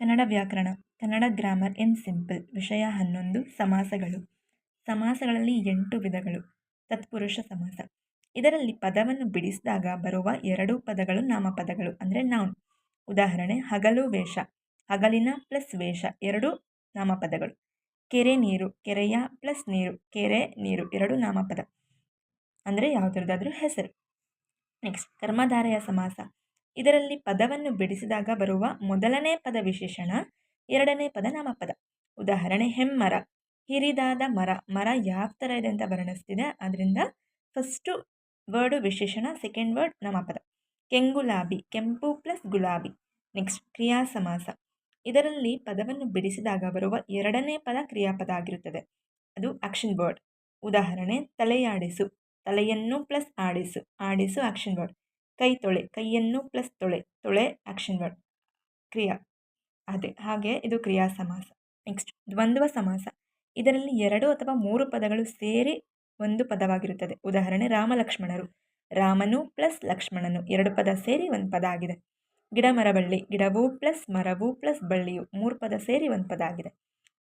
ಕನ್ನಡ ವ್ಯಾಕರಣ, Kannada grammar in simple. ವಿಷಯ 11. ಸಮಾಸಗಳು. ಸಮಾಸಗಳಲ್ಲಿ 8 ವಿಧಗಳು. ತತ್ಪುರುಷ ಸಮಾಸ. ಇದರಲ್ಲಿ ಪದವನ್ನು ಬಿಡಿಸಿದಾಗ ಬರುವ 2 ಪದಗಳು ನಾಮಪದಗಳು, ಅಂದರೆ ನೌನ್. ಉದಾಹರಣೆ: ಹಗಲು ವೇಷ, ಹಗಲಿನ ಪ್ಲಸ್ ವೇಷ 2 ನಾಮಪದಗಳು. ಕೆರೆ ನೀರು, ಕೆರೆಯ ಪ್ಲಸ್ ನೀರು, ಕೆರೆ ನೀರು 2 ನಾಮಪದ, ಅಂದರೆ ಯಾವುದರದಾದ್ರೂ ಹೆಸರು. ನೆಕ್ಸ್ಟ್, ಕರ್ಮಧಾರಯ ಸಮಾಸ. ಇದರಲ್ಲಿ ಪದವನ್ನು ಬಿಡಿಸಿದಾಗ ಬರುವ ಮೊದಲನೇ ಪದ ವಿಶೇಷಣ, ಎರಡನೇ ಪದ ನಾಮಪದ. ಉದಾಹರಣೆ: ಹೆಮ್ಮರ, ಹಿರಿದಾದ ಮರ. ಮರ ಯಾವ ಥರ ಇದೆ ಅಂತ ವರ್ಣಿಸ್ತಿದೆ, ಅದರಿಂದ ಫಸ್ಟು ವರ್ಡು ವಿಶೇಷಣ, ಸೆಕೆಂಡ್ ವರ್ಡ್ ನಾಮಪದ. ಕೆಂಗುಲಾಬಿ, ಕೆಂಪು ಪ್ಲಸ್ ಗುಲಾಬಿ. ನೆಕ್ಸ್ಟ್, ಕ್ರಿಯಾ ಸಮಾಸ. ಇದರಲ್ಲಿ ಪದವನ್ನು ಬಿಡಿಸಿದಾಗ ಬರುವ ಎರಡನೇ ಪದ ಕ್ರಿಯಾಪದ ಆಗಿರುತ್ತದೆ, ಅದು ಆಕ್ಷನ್ ವರ್ಡ್. ಉದಾಹರಣೆ: ತಲೆಯಾಡಿಸು, ತಲೆಯನ್ನು ಪ್ಲಸ್ ಆಡಿಸು, ಆಡಿಸು ಆಕ್ಷನ್ ವರ್ಡ್. ಕೈ ತೊಳೆ, ಕೈಯನ್ನು ಪ್ಲಸ್ ತೊಳೆ, ತೊಳೆ ಆಕ್ಷನ್ ವರ್ಡ್, ಕ್ರಿಯಾ. ಹಾಗೆ ಇದು ಕ್ರಿಯಾ ಸಮಾಸ. ನೆಕ್ಸ್ಟ್, ದ್ವಂದ್ವ ಸಮಾಸ. ಇದರಲ್ಲಿ 2 ಅಥವಾ 3 ಪದಗಳು ಸೇರಿ ಒಂದು ಪದವಾಗಿರುತ್ತದೆ. ಉದಾಹರಣೆ: ರಾಮ ಲಕ್ಷ್ಮಣರು, ರಾಮನು ಪ್ಲಸ್ ಲಕ್ಷ್ಮಣನು 2 ಪದ ಸೇರಿ ಒಂದು ಪದ ಆಗಿದೆ. ಗಿಡ ಮರ ಬಳ್ಳಿ, ಗಿಡವು ಪ್ಲಸ್ ಮರವು ಪ್ಲಸ್ ಬಳ್ಳಿಯು 3 ಪದ ಸೇರಿ ಒಂದು ಪದ ಆಗಿದೆ.